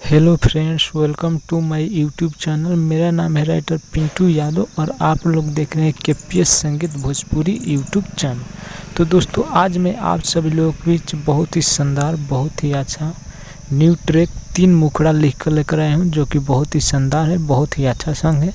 Hello friends, welcome to my YouTube channel. मेरा नाम है राइटर पिंटू यादव और आप लोग देख रहे हैं केपीएस संगीत भोजपुरी यूट्यूब चैनल। तो दोस्तों, आज मैं आप सभी लोगों के बीच बहुत ही शानदार, बहुत ही अच्छा न्यू ट्रैक 3 मुखड़ा लिख कर लेकर आया हूँ, जो कि बहुत ही शानदार है, बहुत ही अच्छा सॉन्ग है।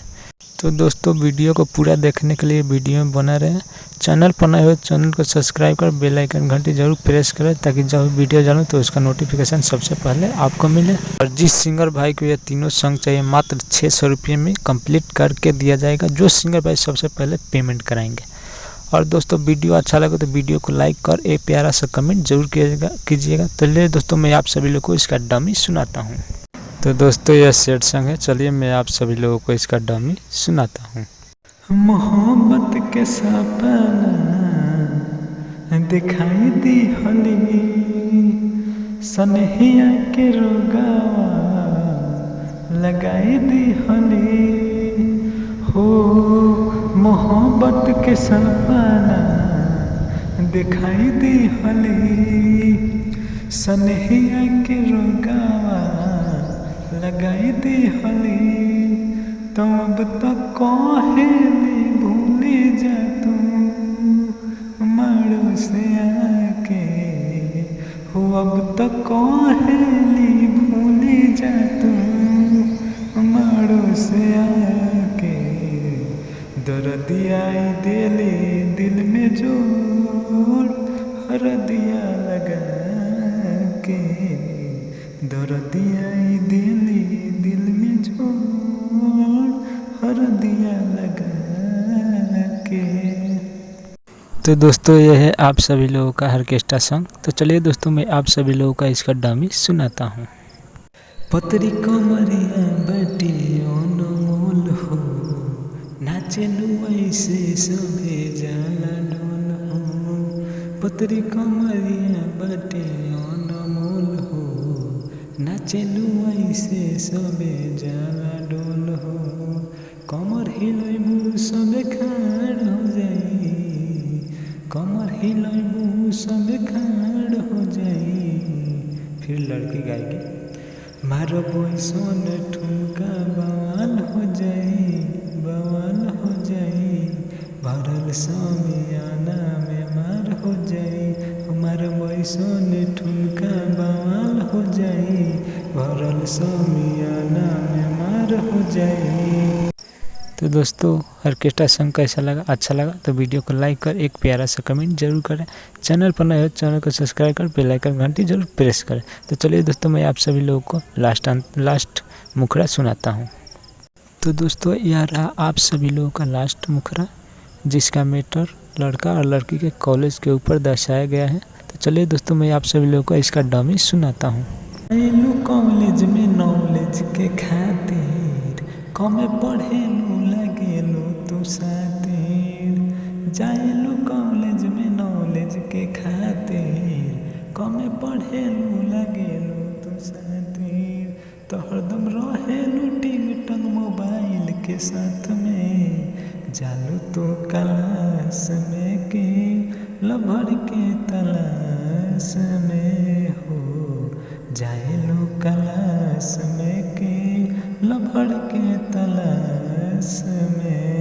तो दोस्तों, वीडियो को पूरा देखने के लिए वीडियो में बना रहें। चैनल पर नए हो चैनल को सब्सक्राइब कर बेल आइकन घंटी जरूर प्रेस करें, ताकि जब वीडियो डालूं तो उसका नोटिफिकेशन सबसे पहले आपको मिले। और जिस सिंगर भाई को ये तीनों सॉन्ग चाहिए, मात्र 600 रुपये में कंप्लीट करके दिया जाएगा, जो सिंगर भाई सबसे पहले पेमेंट कराएंगे। और दोस्तों, वीडियो अच्छा लगे तो वीडियो को लाइक कर एक प्यारा सा कमेंट जरूर कीजिएगा। तो चलिए दोस्तों, मैं आप सभी लोग को इसका डमी सुनाता हूँ। तो दोस्तों, यह सैड सॉन्ग है। चलिए मैं आप सभी लोगों को इसका डमी सुनाता हूँ। मोहब्बत के सपना दिखाई दी हली, सनहिया के रोगावा लगाई दी हली हो। मोहब्बत के सपना दिखाई दी हली, सनहिया के रोगावा लगाई दी हली। तो अब तक कहेली भूले जा तू मारो से आके हो। अब तक कहेली भूले जा तू मारो से आके। दर्दिया दिली दिल में जोर हरदिया लगा के। दर्दिया दिली दिल में जोर हरदिया लगा के। तो दोस्तों, यह है आप सभी लोगों का ऑर्केस्ट्रा सॉन्ग। तो चलिए दोस्तों, मैं आप सभी लोगों का इसका डमी सुनाता हूँ। पतरी कमरिया बटी अनमोल हो, नाचे ऐसे सभे जाला डोल हो। पतरी कमरिया बटे अनमोल हो, नाचे ऐसे सभे जाला डोल हो। कमर हिलैबू सबे खाड़ हो जाई, कमर हिलैबू सबे खाड़ हो जाई। फिर लड़की गाएगी, मारो बोइसन ठुमका बवाल हो जाई, बवाल हो जाई। भरल समियाना में मार हो जाई, हमारा बोइसन ठुमका बवाल हो जाई। भरल समियाना में मार हो जाई। तो दोस्तों, ऑर्केस्ट्रा सॉन्ग कैसा लगा? अच्छा लगा तो वीडियो को लाइक कर एक प्यारा सा कमेंट जरूर करें। चैनल पर नए हो चैनल को सब्सक्राइब कर बेल आइकन घंटी जरूर प्रेस करें। तो चलिए दोस्तों, मैं आप सभी लोगों को लास्ट मुखड़ा सुनाता हूँ। तो दोस्तों, यह रहा आप सभी लोगों का लास्ट मुखड़ा, जिसका मैटर लड़का और लड़की के कॉलेज के ऊपर दर्शाया गया है। तो चलिए दोस्तों, मैं आप सभी लोगों को इसका डमी सुनाता हूँ। कॉलेज में नॉलेज के खातिर कमे पढ़ेलू लगेलू तू सातिर। जाएलू कॉलेज में नॉलेज के खातिर कमे पढ़ेलू लगेलू तू सातिर। तो हरदम रहेलू टिंग टंग मोबाइल के साथ में, जालू तो क्लास में के लभर के तलाश में हो। जाएलू क्लास में के लभर के तलाश में।